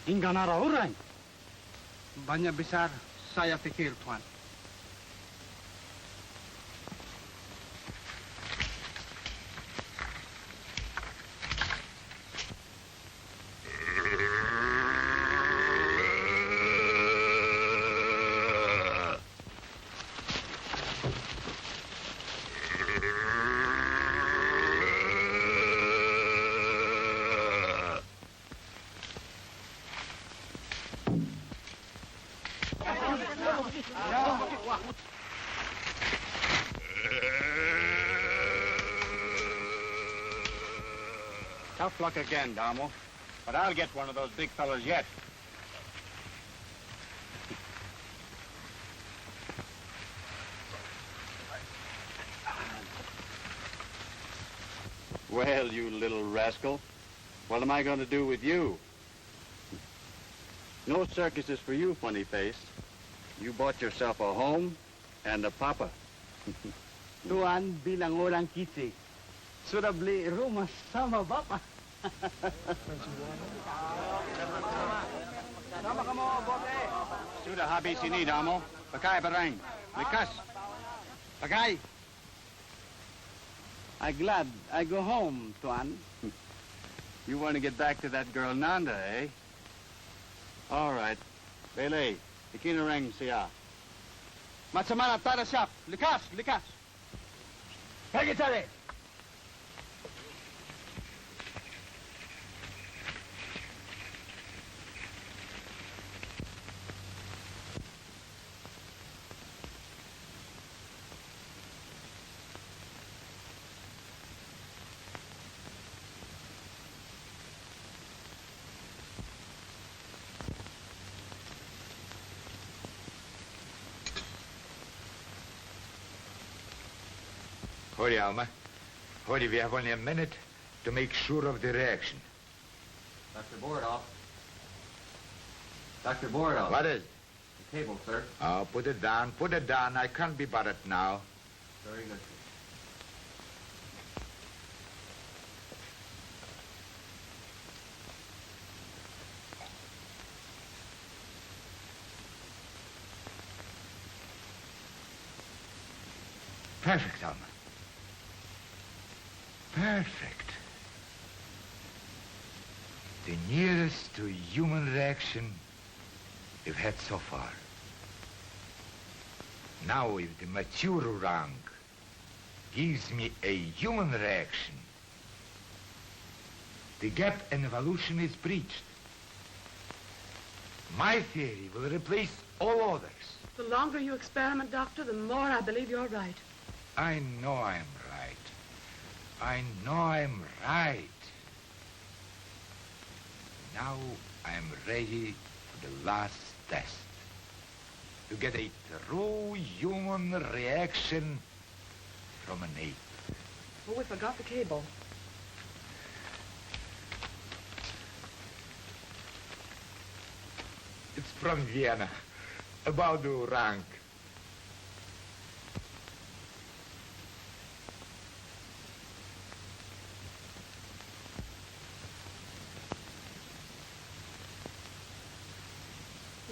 Hingga narauran. Banyak besar saya pikir, Tuan. Tough luck again, Darmo. But I'll get one of those big fellas yet. Well, you little rascal, what am I going to do with you? No circus is for you, funny face. You bought yourself a home and a papa. Tuan, bilang orang kita, sudah beli rumah sama Bapak. Sama kamu, bote. Sudah habis ini, Darmo. Pakai barang. Likas. Pakai. I'm glad I go home, Tuan. You want to get back to that girl Nahnda, eh? All right. Bele, ikin rang siya. Macam mana tak ada siap? Likas, likas. Pergi cari. Hurry, Alma. Hurry, we have only a minute to make sure of the reaction. Dr. Borodoff. Dr. Borodoff. What is? The table, sir. Oh, put it down. Put it down. I can't be bothered now. Very good. Perfect, Alma. Perfect. The nearest to human reaction we've had so far. Now, if the mature orang gives me a human reaction, the gap in evolution is breached. My theory will replace all others. The longer you experiment, Doctor, the more I believe you're right. I know I'm right. I know I'm right. Now I'm ready for the last test. To get a true human reaction from an ape. Oh, we forgot the cable. It's from Vienna, about the rank.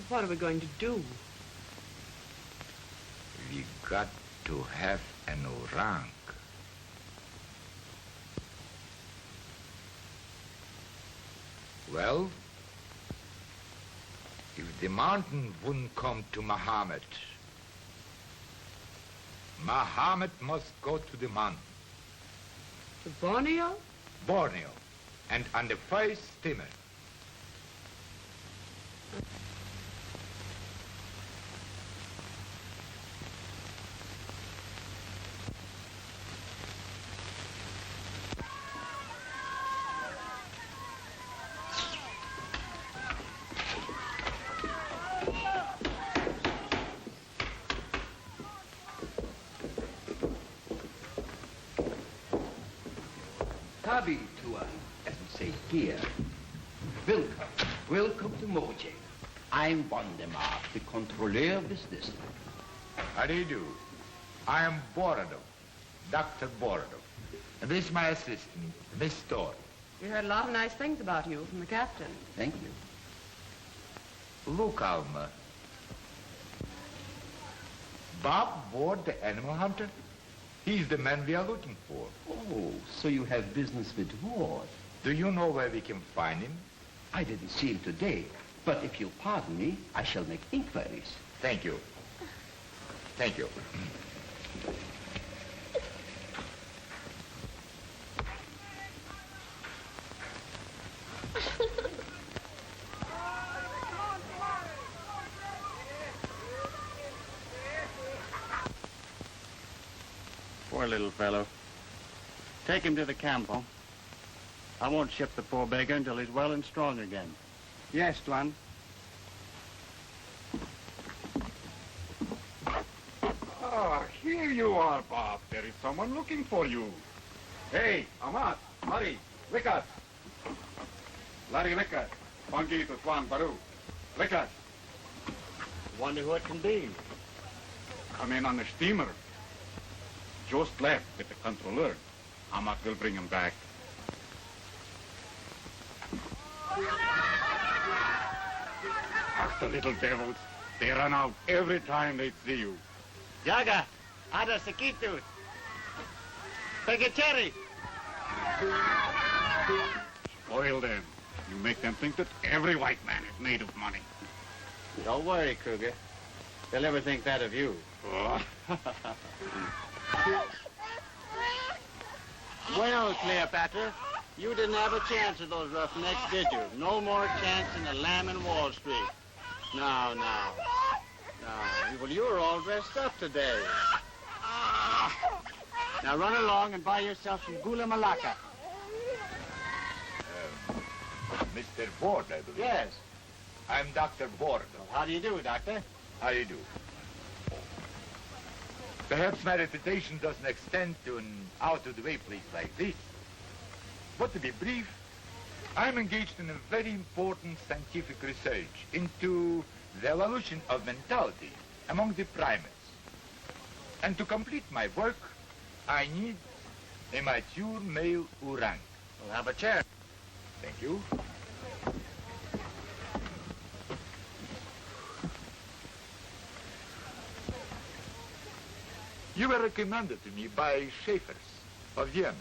What are we going to do? We got to have an orang. Well, if the mountain wouldn't come to Muhammad, Muhammad must go to the mountain. To Borneo? Borneo. And on the first steamer. Tabi Tuan, as we say here. Welcome. Welcome to Moje. I'm Waldemar, the controller of this district. How do you do? I am Borodoff, Dr. Borodoff. And this is my assistant, Miss Thorne. We heard a lot of nice things about you from the captain. Thank you. Look, Alma. Bob Ward, the animal hunter? He's the man we are looking for. Oh, so you have business with Ward. Do you know where we can find him? I didn't see him today, but if you'll pardon me, I shall make inquiries. Thank you. Thank you. Poor little fellow. Take him to the campo. I won't ship the poor beggar until he's well and strong again. Yes, Tuan. Ah, here you are, Bob. There is someone looking for you. Hey, Amat, Mari, Likat. Larry Likat. Pangi to Tuan Baru. Likat. Wonder who it can be. Come in on the steamer. Just left with the controller. Amat will bring him back. Ach, the little devils. They run out every time they see you. Jaga, ada sekitu. Pegacherry. Spoil them. You make them think that every white man is made of money. Don't worry, Kruger. They'll never think that of you. Oh. Well, Cleopatra, you didn't have a chance with those roughnecks, did you? No more chance than a lamb in Wall Street. Now. Well, you're all dressed up today. Now run along and buy yourself some gula malaka. Mr. Ward, I believe. Yes. I'm Dr. Borodoff. How do you do, Doctor? How do you do? Perhaps my reputation doesn't extend to an out-of-the-way place like this. But to be brief, I'm engaged in a very important scientific research into the evolution of mentality among the primates. And to complete my work, I need a mature male orang. We'll have a chair. Thank you. You were recommended to me by Schaeffers of Vienna.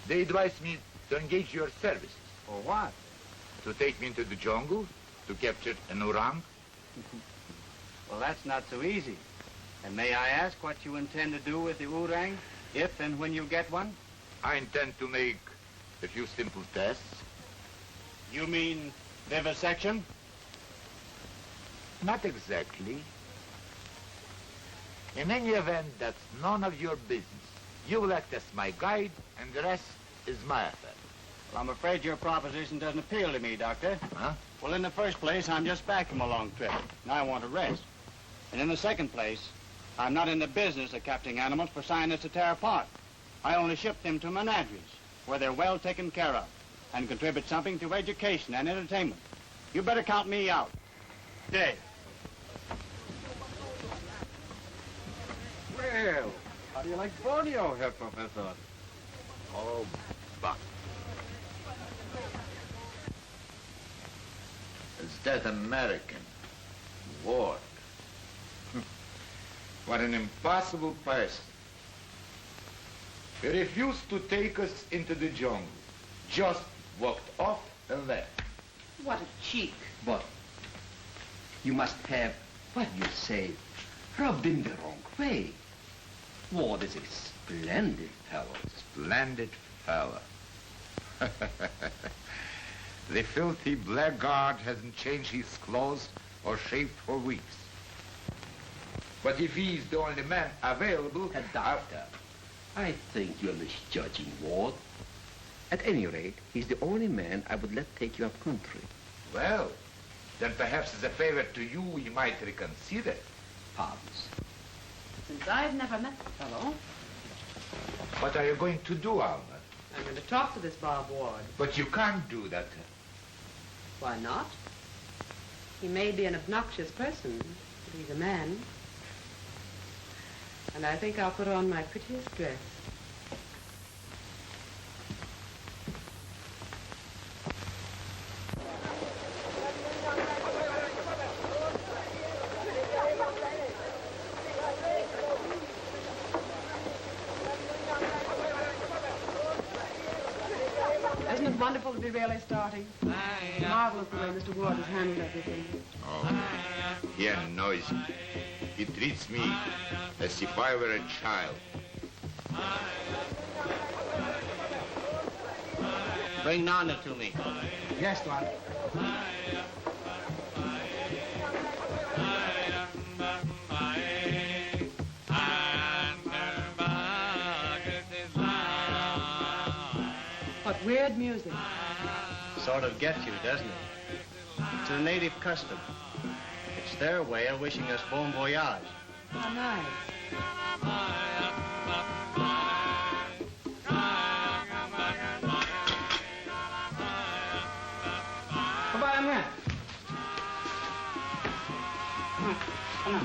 They advised me to engage your services. For what? To take me into the jungle, to capture an orang. Well, that's not so easy. And may I ask what you intend to do with the orang, if and when you get one? I intend to make a few simple tests. You mean vivisection? Not exactly. In any event, that's none of your business. You will act as my guide, and the rest is my affair. Well, I'm afraid your proposition doesn't appeal to me, Doctor. Huh? Well, in the first place, I'm just back from a long trip, and I want to rest. And in the second place, I'm not in the business of capturing animals for scientists to tear apart. I only ship them to menageries, where they're well taken care of, and contribute something to education and entertainment. You better count me out. Day. Well, how do you like Borneo, Herr Professor? Oh, Buck. Is that American? Ward. What an impossible person. He refused to take us into the jungle. Just walked off and left. What a cheek. But you must have, what do you say, rubbed him the wrong way. Ward is a splendid fellow. Splendid fella. The filthy blackguard hasn't changed his clothes or shaved for weeks. But if he's the only man available... Doctor, I think you're misjudging Ward. At any rate, he's the only man I would let take you up country. Well, then perhaps as a favor to you, we might reconsider. Pardons. Since I've never met the fellow, What are you going to do, Alma? I'm going to talk to this Bob Ward. But you can't do that. Why not? He may be an obnoxious person, but he's a man. And I think I'll put on my prettiest dress. Isn't it wonderful to be really starting? Marvelous the way Mr. Ward has handled everything. Oh, he annoys me. He treats me as if I were a child. Bring Nahnda to me. Yes, Tuan. What weird music. Sort of gets you, doesn't it? It's a native custom. It's their way of wishing us bon voyage. How nice. Kabayan mo yan. Ano?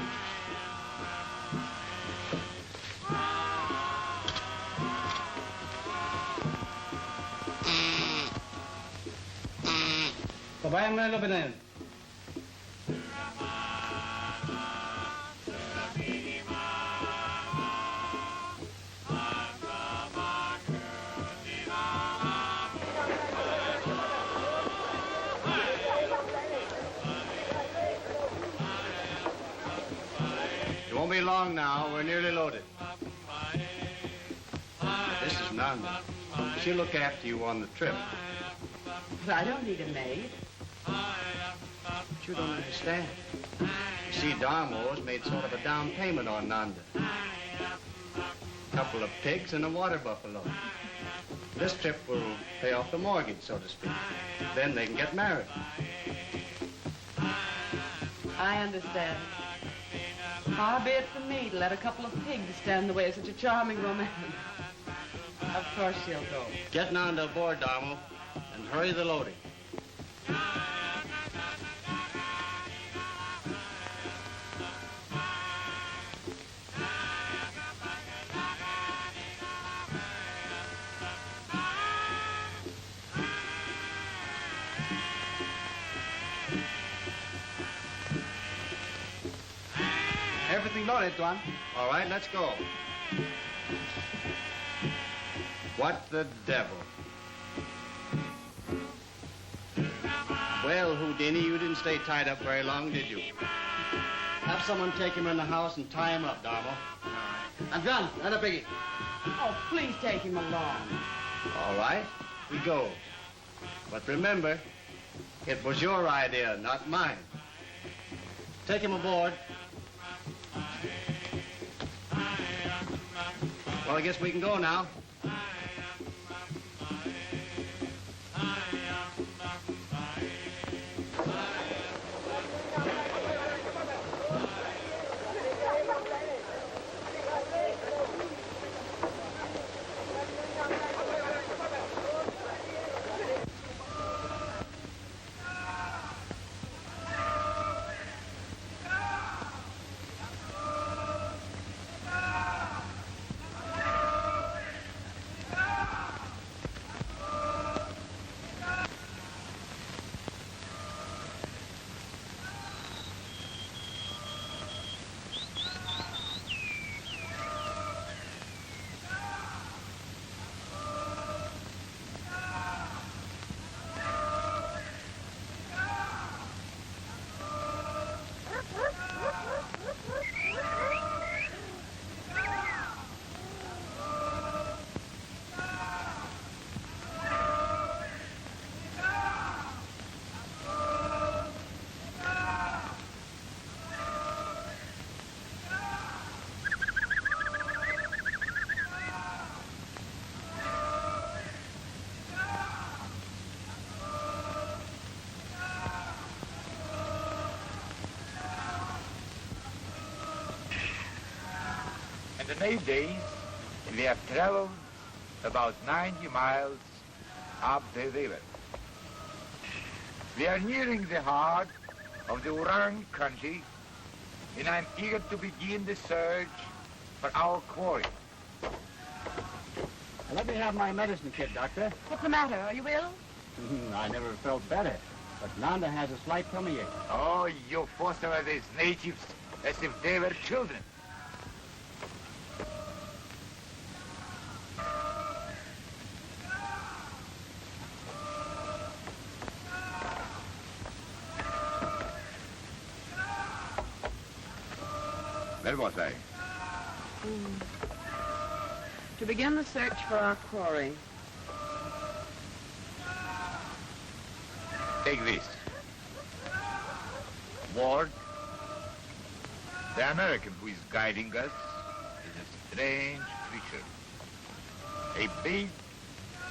Kabayan mo na laban na yun. It won't be long now. We're nearly loaded. This is Nahnda. She'll look after you on the trip. But I don't need a maid. But you don't understand. You see, Darmo's made sort of a down payment on Nahnda. A couple of pigs and a water buffalo. This trip will pay off the mortgage, so to speak. Then they can get married. I understand. Far be it from me to let a couple of pigs stand in the way of such a charming romance. Of course she'll go. Get Nahnda aboard, Darmo, and hurry the loading. Everything loaded, Tuan. All right, let's go. What the devil? Well, Houdini, you didn't stay tied up very long, did you? Have someone take him in the house and tie him up, Darmo. And Tuan, another piggy. Oh, please take him along. All right, we go. But remember, it was your idea, not mine. Take him aboard. Well, I guess we can go now. In the 8 days, we have traveled about 90 miles up the river. We are nearing the heart of the Orang country, and I'm eager to begin the search for our quarry. Let me have my medicine kit, Doctor. What's the matter? Are you ill? I never felt better, but Nahnda has a slight tummy ache. Oh, you foster these natives as if they were children. Where was I? To begin the search for our quarry. Take this. Ward, the American who is guiding us is a strange creature. A big,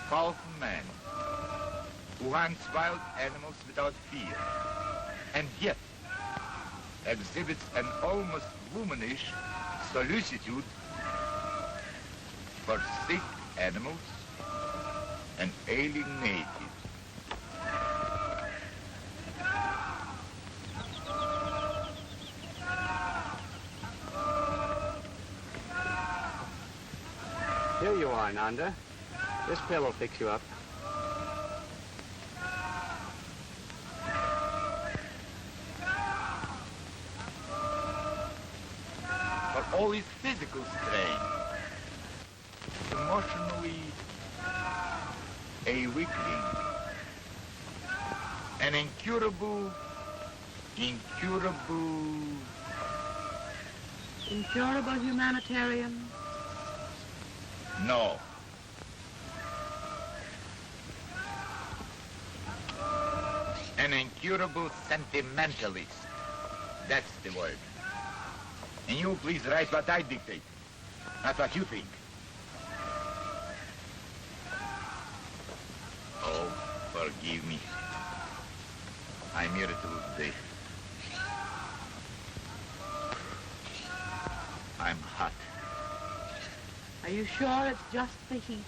powerful man who hunts wild animals without fear, and yet exhibits an almost womanish solicitude for sick animals and ailing natives. Here you are, Nahnda. This pill will fix you up. For all his physical strength, emotionally a weakling, an incurable humanitarian? No. An incurable sentimentalist. That's the word. And you please write what I dictate, not what you think. Oh, forgive me. I'm irritable today. I'm hot. Are you sure it's just the heat?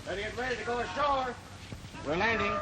Better get ready to go ashore. We're landing.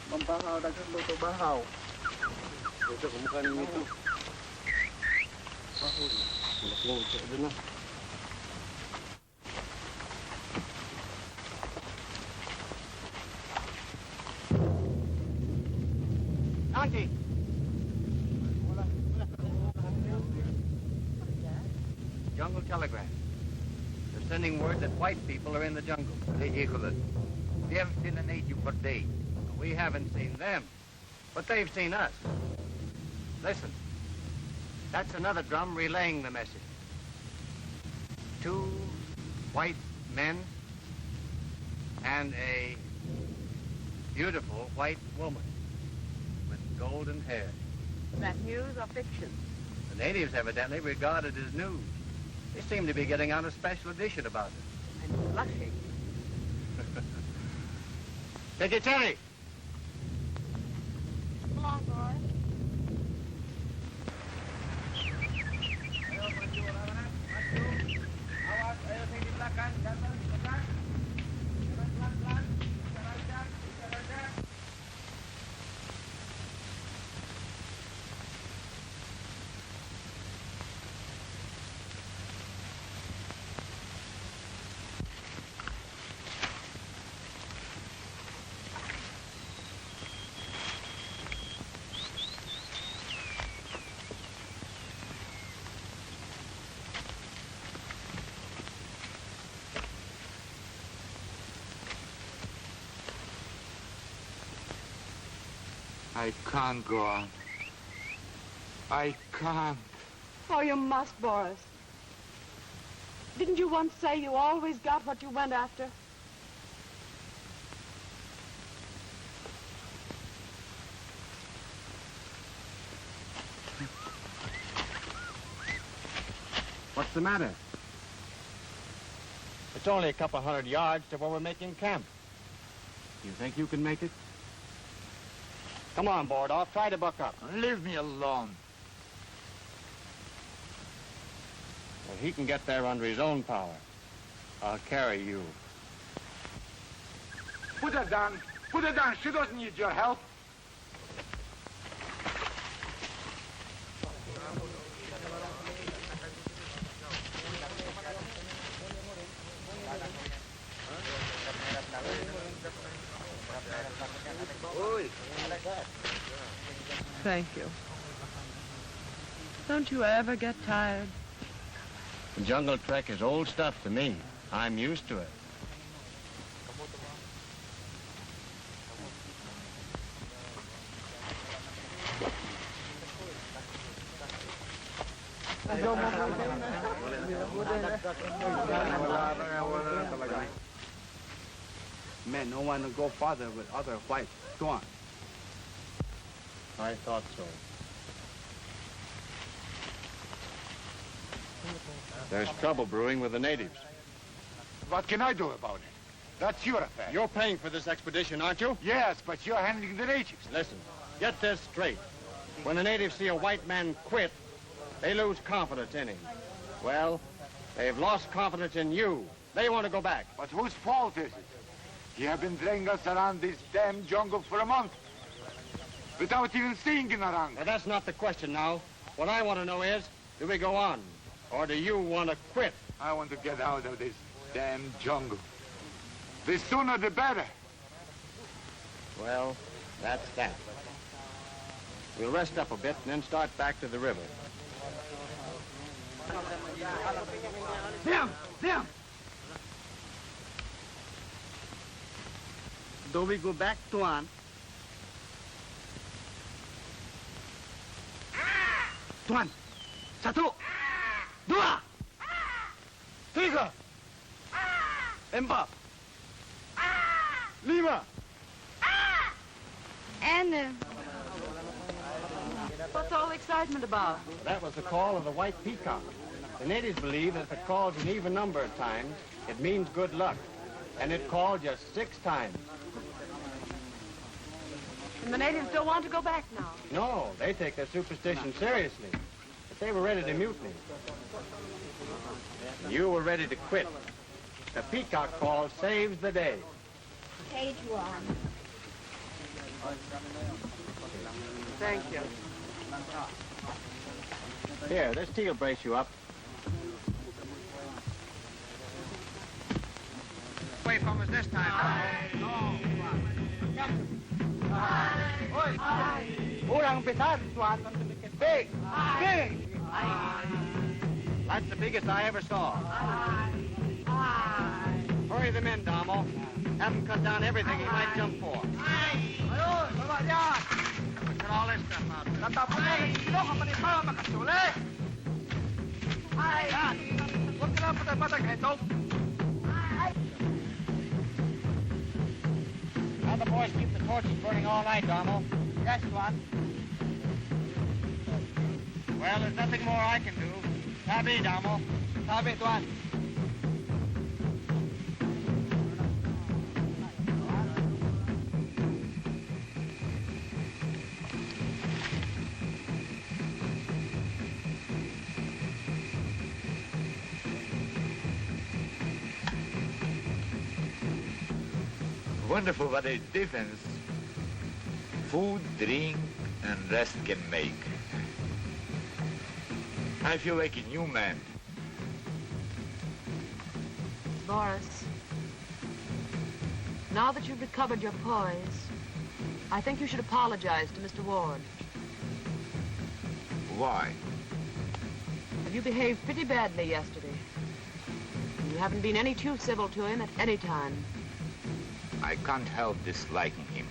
Mampahaw, dagang luto bahaw. Ito, kumukha nyo ito. Bahaw. Malaklo, ito na. Auntie! Jungle telegram. They're sending word that white people are in the jungle. Ridiculous. We haven't seen a native for days. We haven't seen them, but they've seen us. Listen, that's another drum relaying the message. 2 white men and a beautiful white woman with golden hair. Is that news or fiction? The natives evidently regard it as news. They seem to be getting out a special edition about it. I'm blushing. Secretary! Come along, Boris. I can't go on. I can't. Oh, you must, Boris. Didn't you once say you always got what you went after? What's the matter? It's only a couple 100 yards to where we're making camp. You think you can make it? Come on, Borodoff, try to buck up. Leave me alone. Well, he can get there under his own power. I'll carry you. Put her down. Put her down. She doesn't need your help. Thank you. Don't you ever get tired? The jungle trek is old stuff to me. I'm used to it. Men don't want to go farther with other whites. Go on. I thought so. There's trouble brewing with the natives. What can I do about it? That's your affair. You're paying for this expedition, aren't you? Yes, but you're handling the natives. Listen, get this straight. When the natives see a white man quit, they lose confidence in him. Well, they've lost confidence in you. They want to go back. But whose fault is it? You have been dragging us around this damn jungle for a month. Without even seeing an orang. Well, that's not the question now. What I want to know is, do we go on? Or do you want to quit? I want to get out of this damn jungle. The sooner the better. Well, that's that. We'll rest up a bit and then start back to the river. Them! Them! Do we go back, Tuan? Tuan! Satu! Dua! Tiga! Empat! Lima! And, what's all the excitement about? That was the call of the white peacock. The natives believe that if it calls an even number of times, it means good luck. And it called just 6 times. And the natives don't want to go back now. No, they take their superstition seriously. But they were ready to mutiny. You were ready to quit. The peacock call saves the day. Page 1. Thank you. Here, this tea will brace you up. Away from us this time. Orang besar, Tuan. Big! Big! That's the biggest I ever saw. Hurry them in, Darmo. Have them cut down everything he might jump for. Look at all this stuff out there. Look it up with the mother. Now the boys keep the torches burning all night, Darmo. Yes, Tuan. Well, there's nothing more I can do. Sabi, Darmo. Sabi, Tuan. Wonderful what a difference food, drink, and rest can make. I feel like a new man. Boris, now that you've recovered your poise, I think you should apologize to Mr. Ward. Why? You behaved pretty badly yesterday. You haven't been any too civil to him at any time. I can't help disliking him.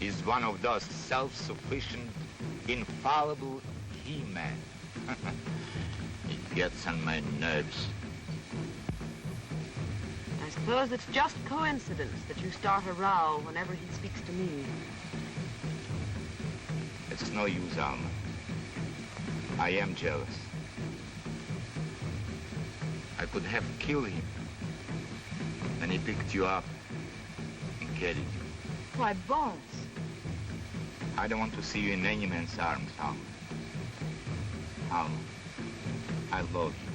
is one of those self-sufficient, infallible he-men. It gets on my nerves. I suppose it's just coincidence that you start a row whenever he speaks to me. It's no use, Alma. I am jealous. I could have killed him. Then he picked you up and carried you. Why, Boris. I don't want to see you in any man's arms, Alma. Alma, I love you.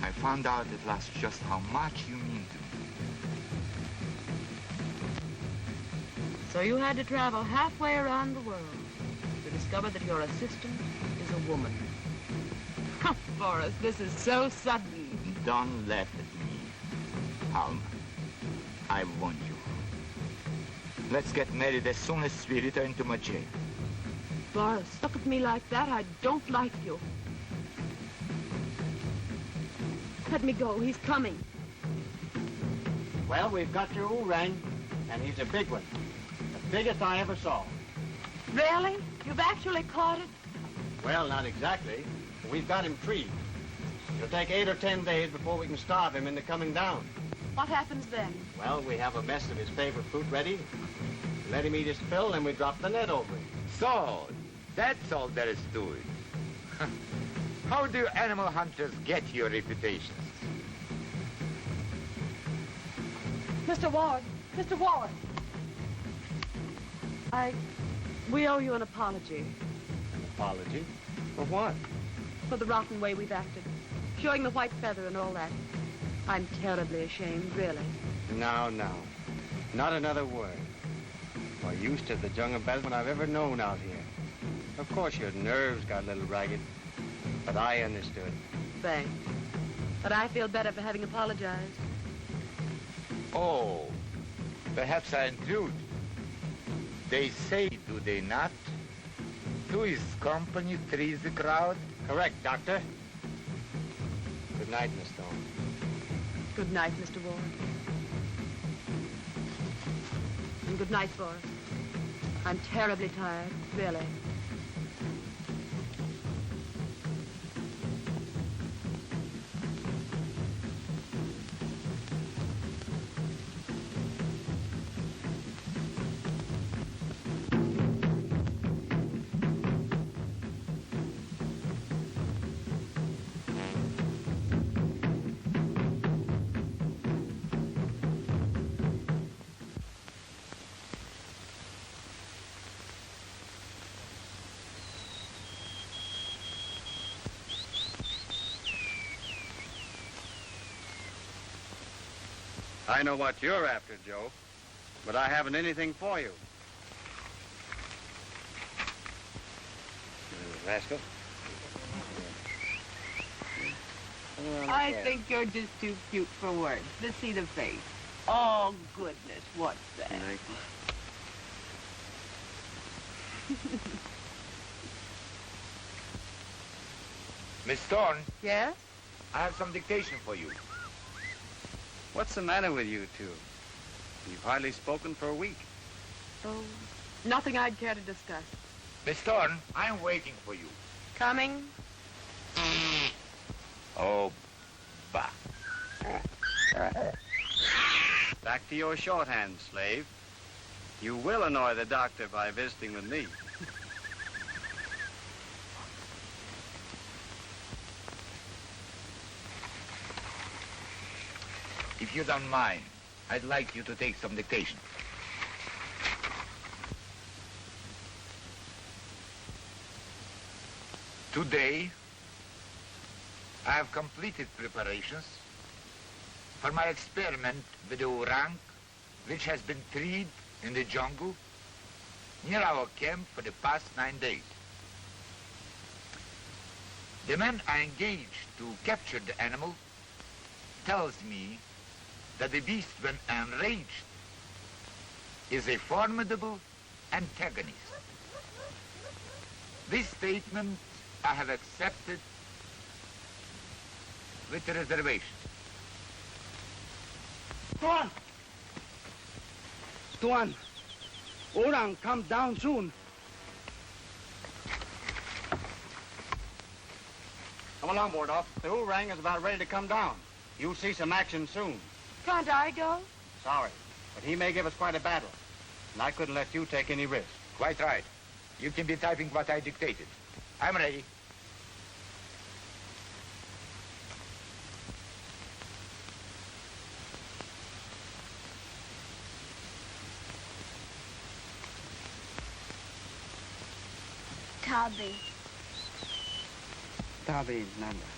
I found out at last just how much you mean to me. So you had to travel halfway around the world to discover that your assistant is a woman. Boris, this is so sudden. Don't laugh at me, Alma. I want you. Let's get married as soon as we return to my jail. Boris, look at me like that. I don't like you. Let me go. He's coming. Well, we've got your orang, and he's a big one. The biggest I ever saw. Really? You've actually caught it? Well, not exactly. We've got him treed. It'll take 8 or 10 days before we can starve him into coming down. What happens then? Well, we have a mess of his favorite fruit ready. Let him eat his fill, and we drop the net over him. So, that's all there is to it. How do animal hunters get your reputations? Mr. Ward! Mr. Ward! We owe you an apology. An apology? For what? For the rotten way we've acted. Showing the white feather and all that. I'm terribly ashamed, really. No. Not another word. You're used to the jungle better than I've ever known out here. Of course, your nerves got a little ragged, but I understood. Thanks. But I feel better for having apologized. Oh, perhaps I intrude. They say, do they not? Two is company, three is the crowd. Correct, Doctor. Good night, Miss Thorne. Good night, Mr. Ward. And good night, Boris. I'm terribly tired, really. I know what you're after, Joe, but I haven't anything for you. Rascal. I think you're just too cute for words. Let's see the face. Oh, goodness, what's that? Miss Thorne, Yes? I have some dictation for you. What's the matter with you two? You've hardly spoken for a week. Oh, nothing I'd care to discuss. Miss Thorne, I'm waiting for you. Coming? Oh, bah. Back to your shorthand, slave. You will annoy the doctor by visiting with me. If you don't mind, I'd like you to take some dictation. Today, I have completed preparations for my experiment with the orang, which has been treed in the jungle near our camp for the past 9 days. The man I engaged to capture the animal tells me that the beast, when enraged, is a formidable antagonist. This statement I have accepted with a reservation. Stuart! Orang come down soon. Come along, Borodoff. The Oorang is about ready to come down. You'll see some action soon. Can't I go? Sorry, but he may give us quite a battle. And I couldn't let you take any risk. Quite right. You can be typing what I dictated. I'm ready. Tabi. Tabi, Nahnda.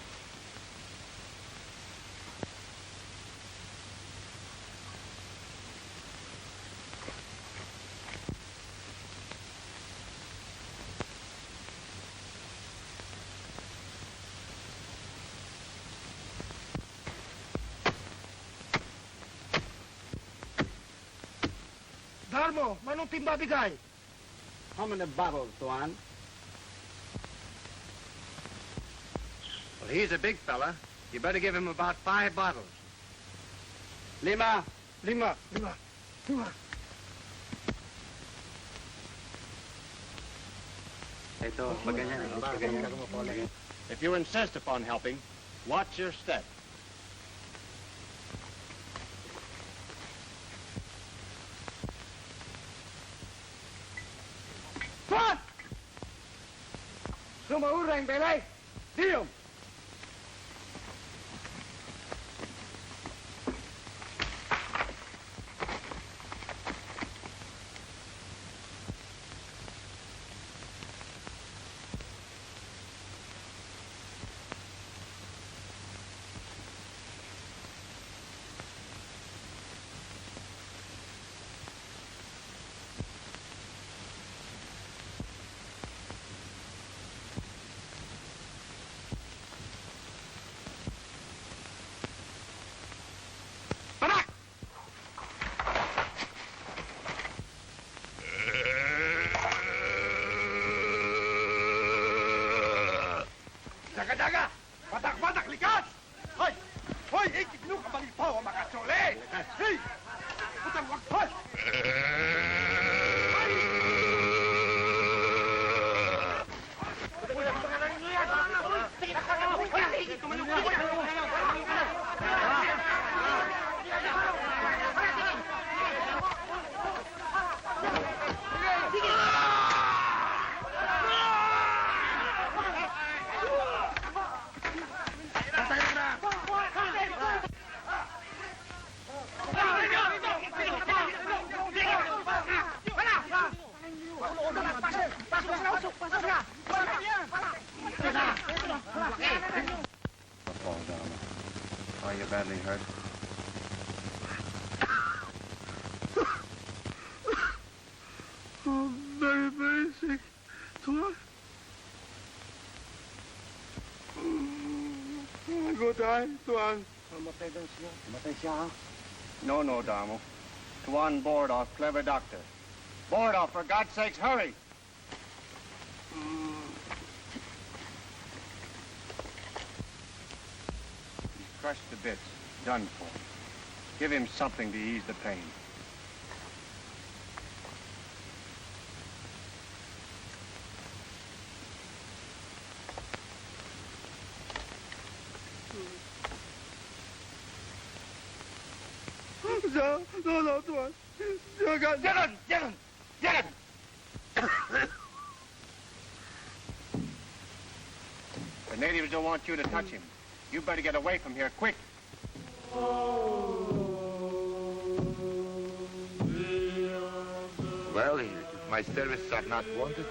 Darmo, manong timbabigay? How many bottles, Thorne? Well, he's a big fella. You better give him about 5 bottles. Lima. Lima. Ito, paganyan. If you insist upon helping, watch your step. What? Sumaurang belay. Diom. Daga! Batak! Likas! Hoy! Hoy! Ikigno ka balipaw ang makasole! Hey! Putang wakhoy! Are you badly hurt? Oh, very, very sick. Thorne? I go die, Thorne. Matay siya, ha? No, Darmo. Thorne Borodoff, clever doctor. Borodoff, for God's sakes, hurry! He's crushed to bits, done for. Give him something to ease the pain. No, Thorne. Get him! The natives don't want you to touch him. You better get away from here, quick. Well, if my services are not wanted,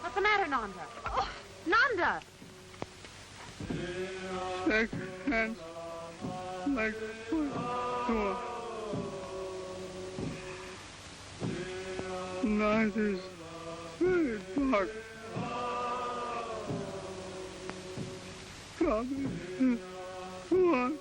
What's the matter, Nahnda? Oh, Nahnda! Leg, hands, leg, foot, Thorne. Night is very dark. Come, Thorne.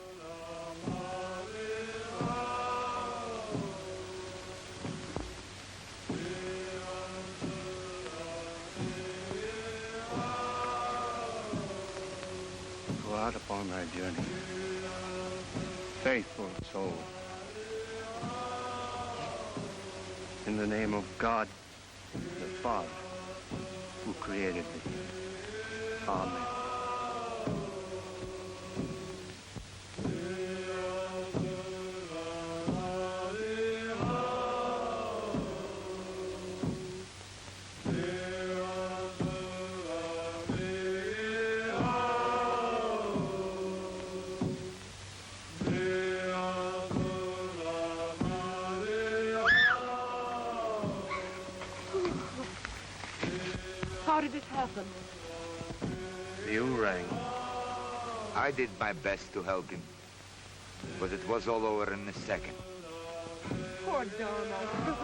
journey. Faithful soul. In the name of God, the Father, who created thee. Amen. How did it happen? The orang. I did my best to help him, but it was all over in a second. Poor Donna.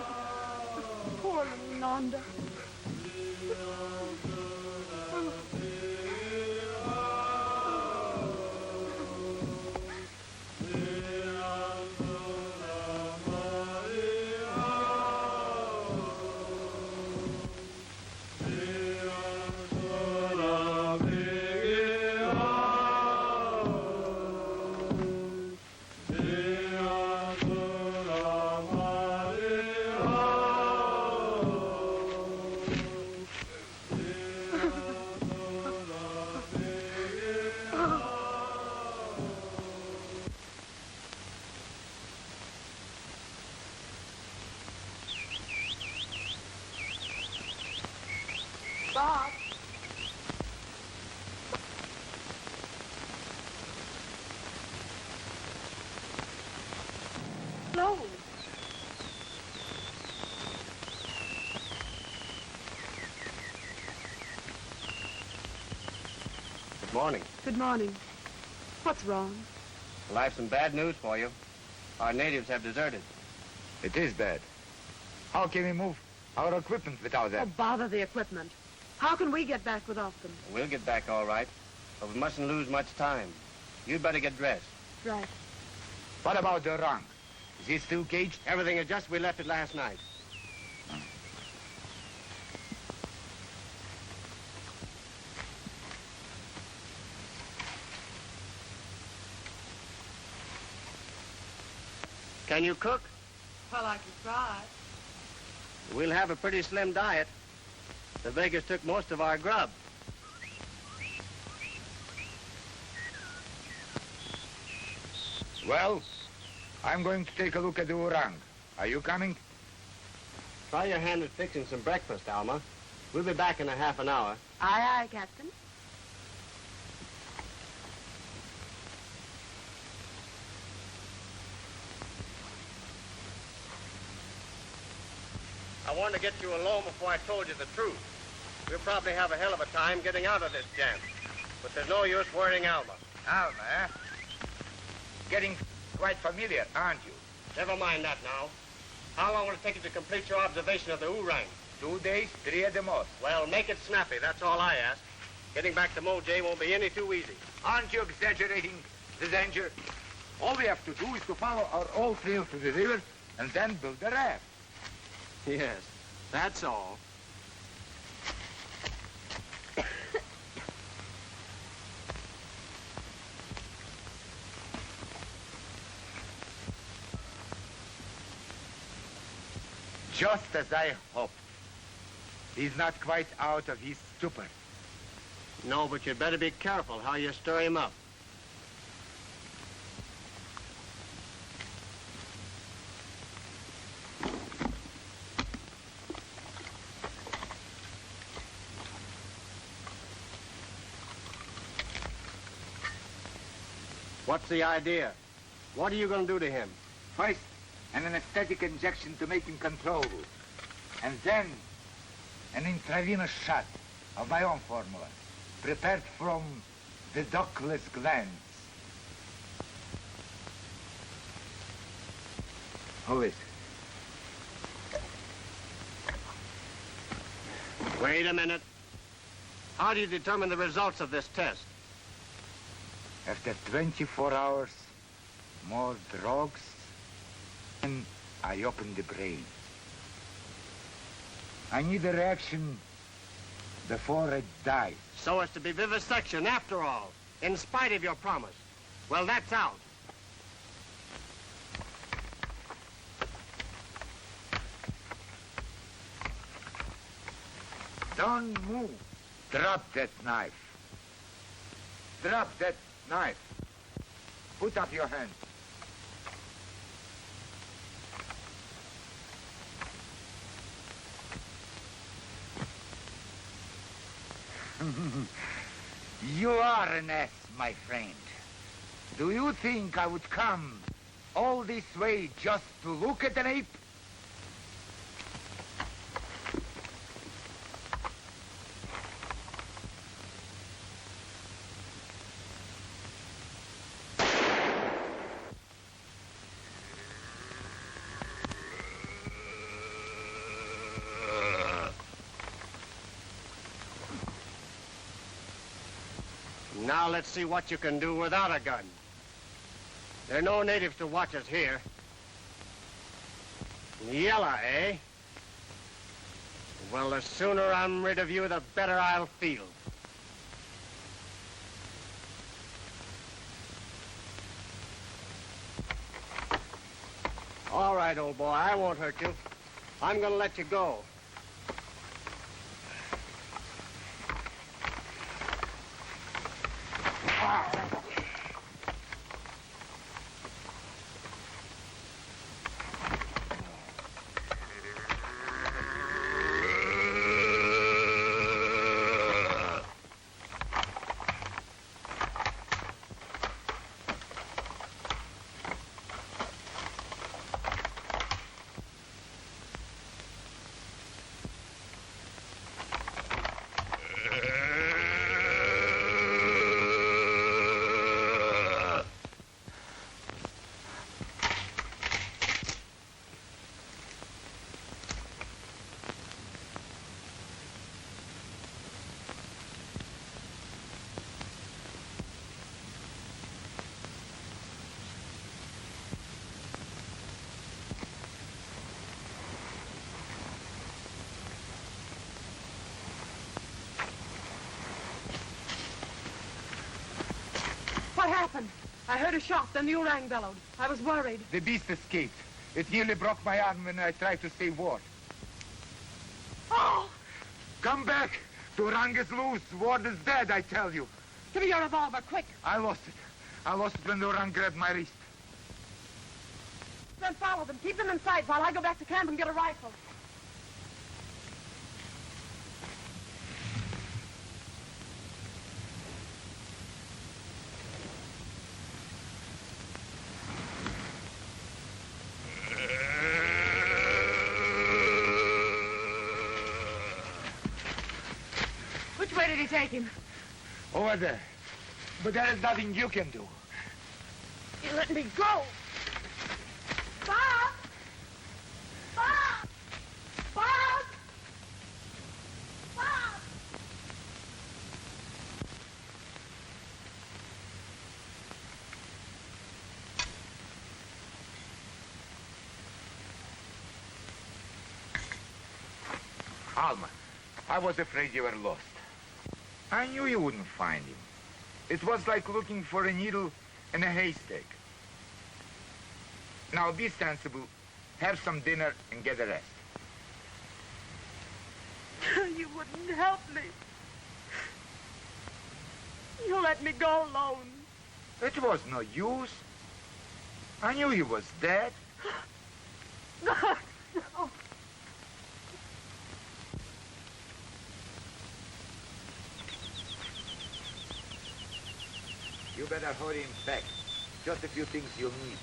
Poor little Nahnda. Bob. Hello. Good morning. Good morning. What's wrong? Well, I have some bad news for you. Our natives have deserted. It is bad. How can we move our equipment without Oh, them? bother the equipment. How can we get back without them? We'll get back all right, but we mustn't lose much time. You'd better get dressed. Right. What about the orang? Is he still caged? Everything is just we left it last night. Can you cook? Well, I can try. We'll have a pretty slim diet. The Vegas took most of our grub. Well, I'm going to take a look at the orang. Are you coming? Try your hand at fixing some breakfast, Alma. We'll be back in a half an hour. Aye, aye, Captain. I wanted to get you alone before I told you the truth. We'll probably have a hell of a time getting out of this jam. But there's no use worrying Alma. Alma, eh? Getting quite familiar, aren't you? Never mind that now. How long will it take you to complete your observation of the orang? 2 days, 3 at the most. Well, make it snappy. That's all I ask. Getting back to Mojay won't be any too easy. Aren't you exaggerating the danger? All we have to do is to follow our old trail to the river and then build a raft. Yes, that's all. Just as I hoped. He's not quite out of his stupor. No, but you'd better be careful how you stir him up. What's the idea? What are you going to do to him? First, an anesthetic injection to make him controllable. And then, an intravenous shot of my own formula, prepared from the ductless glands. Who is it? Wait a minute. How do you determine the results of this test? After 24 hours, more drugs, and I open the brain. I need a reaction before I die. So as to be vivisection after all, in spite of your promise. Well, that's out. Don't move. Drop that knife. Drop that knife. Put up your hand. You are an ass, my friend. Do you think I would come all this way just to look at an ape? Now let's see what you can do without a gun. There are no natives to watch us here. Yella, eh? Well, the sooner I'm rid of you, the better I'll feel. All right, old boy, I won't hurt you. I'm gonna let you go. What happened? I heard a shot, then the orang bellowed. I was worried. The beast escaped. It nearly broke my arm when I tried to say Ward. Oh! Come back! The orang is loose. Ward is dead, I tell you. Give me your revolver, quick. I lost it. I lost it when the orang grabbed my wrist. Then follow them. Keep them in sight while I go back to camp and get a rifle. Where did he take him? Over there. But there is nothing you can do. You let me go. Bob! Bob! Bob! Bob! Alma, I was afraid you were lost. I knew you wouldn't find him. It was like looking for a needle in a haystack. Now be sensible, have some dinner, and get a rest. You wouldn't help me. You let me go alone. It was no use. I knew he was dead. No. You better hurry him back. Just a few things you'll need.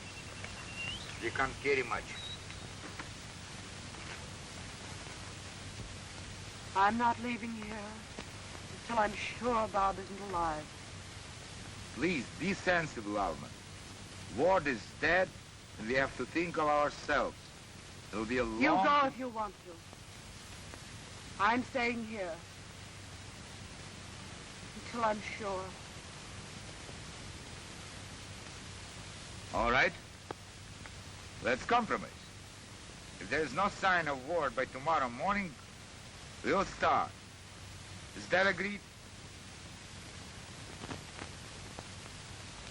We can't carry much. I'm not leaving here until I'm sure Bob isn't alive. Please, be sensible, Alma. Ward is dead, and we have to think of ourselves. It'll be a long... You go if you want to. I'm staying here until I'm sure. All right. Let's compromise. If there's no sign of Ward by tomorrow morning, we'll start. Is that agreed?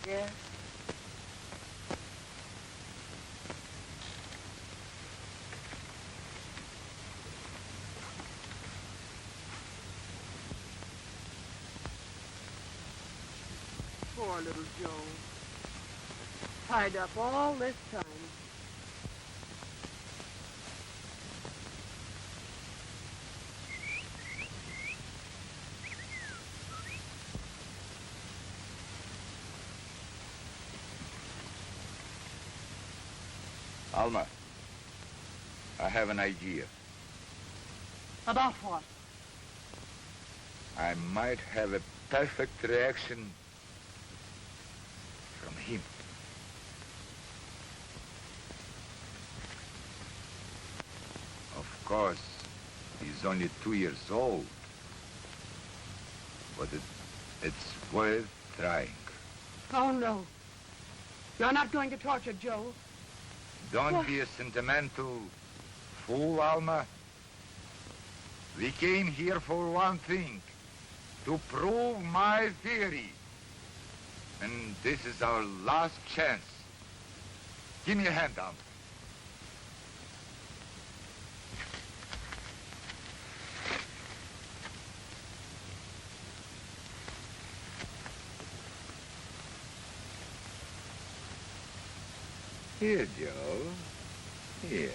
Yes. Poor little Joe. Tied up all this time. Alma, I have an idea. About what? I might have a perfect reaction from him. Of course, he's only 2 years old, but it's worth trying. Oh, no. You're not going to torture Joe. Don't be a sentimental fool, Alma. We came here for one thing, to prove my theory. And this is our last chance. Give me a hand, Alma. Here, Joe. Here.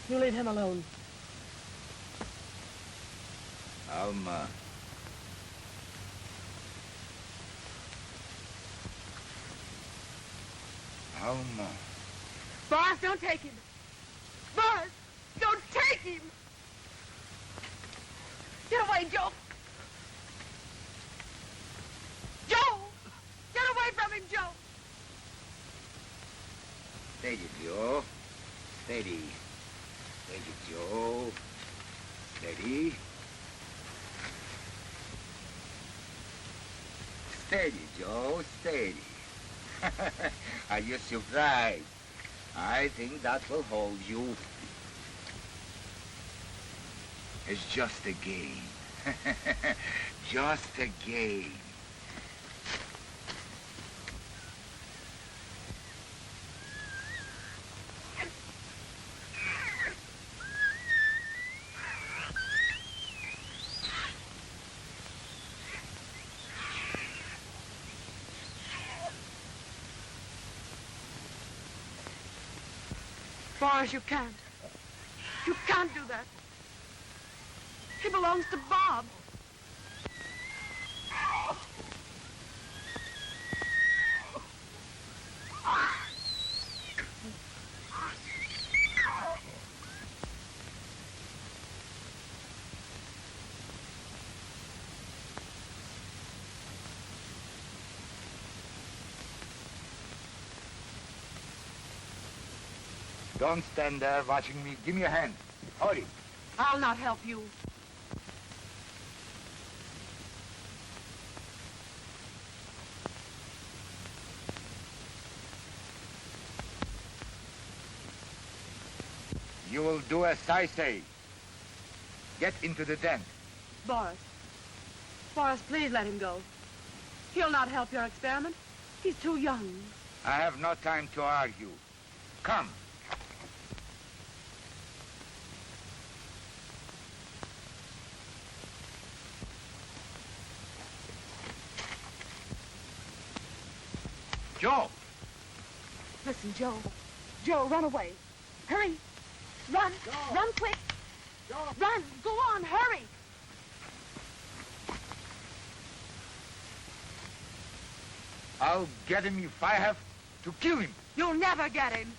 You leave him alone. Alma. Alma. Boris, don't take him. Boris, don't take him. Get away, Joe. Joe! Get away from him, Joe. Steady, Joe. Steady. Steady, Joe. Steady. Steady, Joe. Steady. Are you surprised? I think that will hold you. It's just a game. Just a game. Boris, you can't. You can't do that. He belongs to Bob. Don't stand there watching me. Give me a hand. Hurry. I'll not help you. You will do as I say. Get into the tent. Boris. Boris, please let him go. He'll not help your experiment. He's too young. I have no time to argue. Come. Joe! Listen, Joe. Joe, run away. Hurry. Run. Joe. Run quick. Joe. Run. Go on. Hurry. I'll get him if I have to kill him. You'll never get him.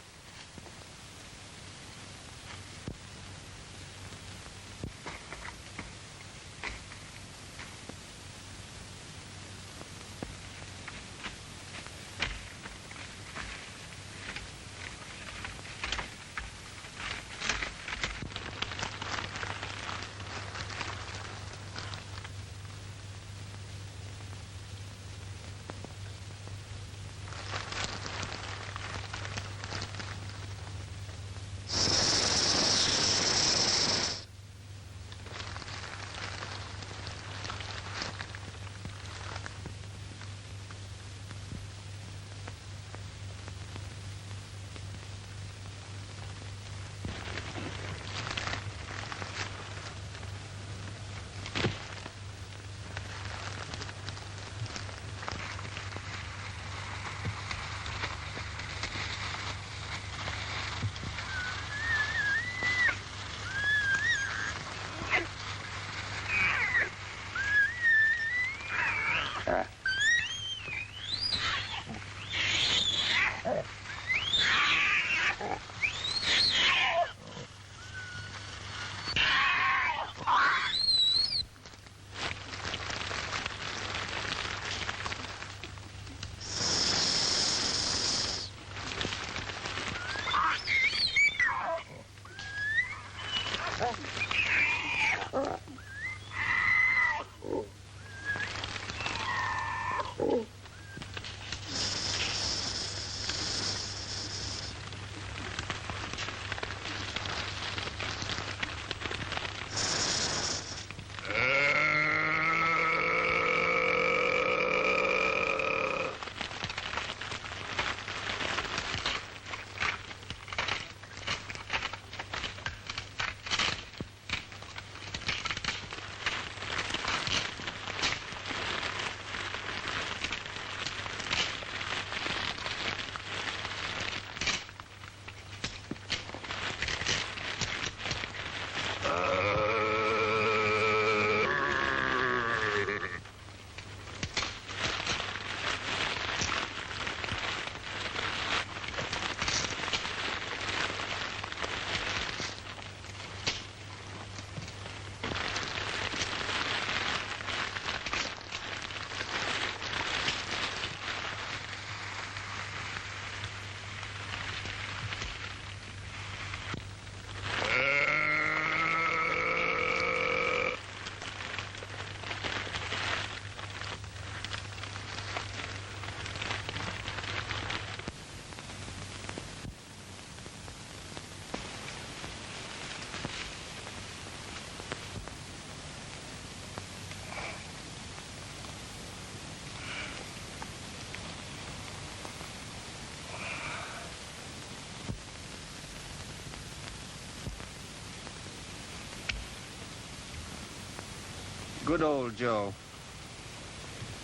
Good old Joe.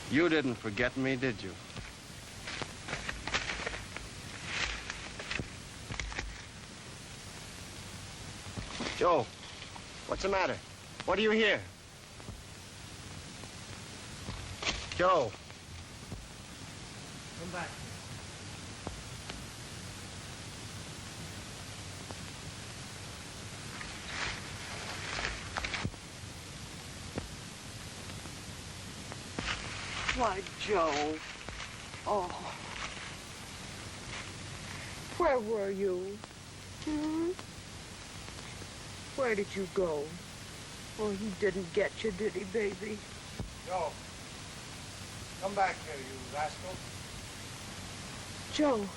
You didn't forget me, did you? Joe, what's the matter? What do you hear? Joe. Come back. Why, Joe. Oh. Where were you? Hmm? Where did you go? Oh, he didn't get you, did he, baby? Joe, come back here, you rascal. Joe.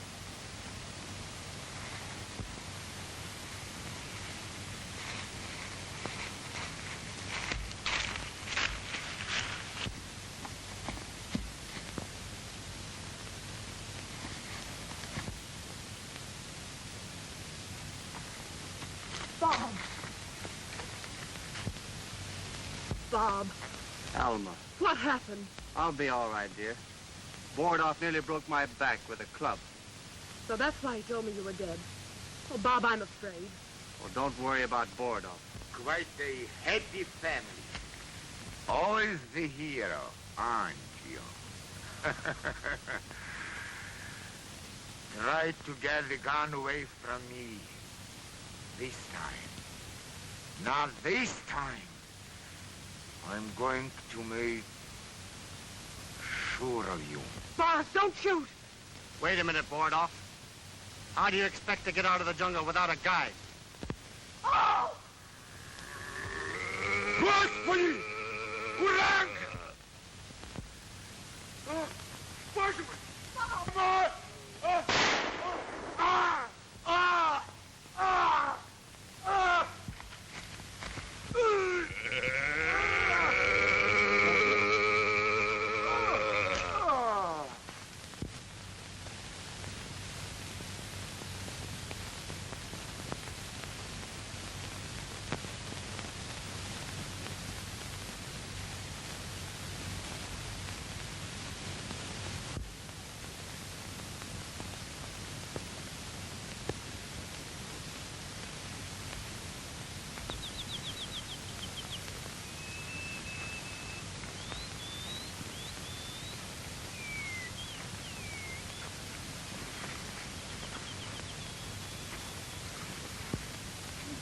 Bob. Alma. What happened? I'll be all right, dear. Borodoff nearly broke my back with a club. So that's why he told me you were dead. Oh, Bob, I'm afraid. Well, don't worry about Borodoff. Quite a happy family. Always the hero, aren't you? Try to get the gun away from me. This time. Not this time. I'm going to make sure of you. Boris, don't shoot! Wait a minute, Borodoff. How do you expect to get out of the jungle without a guide? Oh! Господи! Ураг! Боже мой! Мама!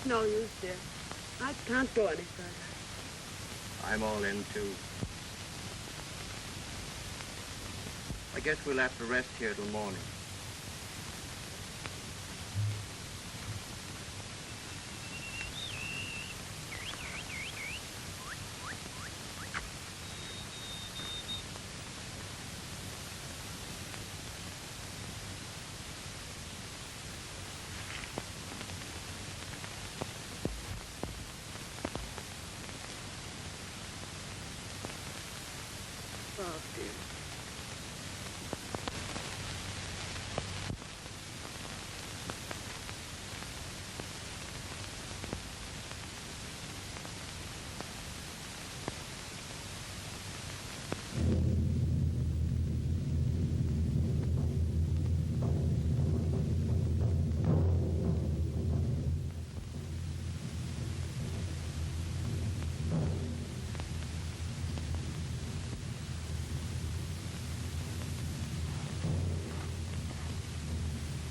No use, dear. I can't go any further. I'm all in, too. I guess we'll have to rest here till morning. Oh, dear.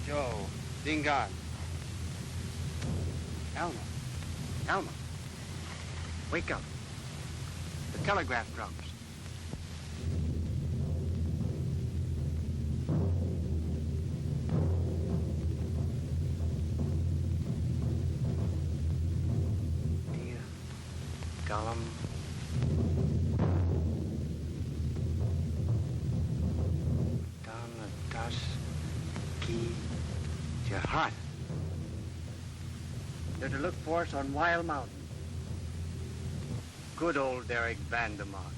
Joe, Dingaan. Alma. Alma. Wake up. The telegraph drops. Dear Gollum. Down the dust. Key. Jihad. They're to look for us on Wild Mountain. Good old Derrick Vandermark.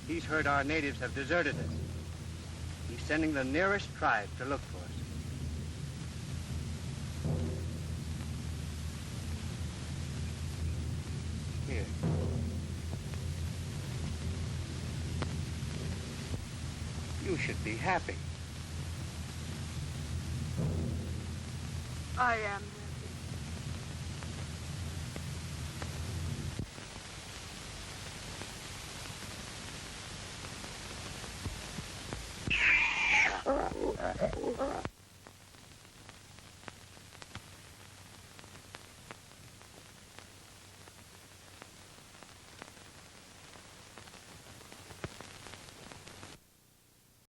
He's heard our natives have deserted us. He's sending the nearest tribe to look for us. Here. You should be happy. I am happy.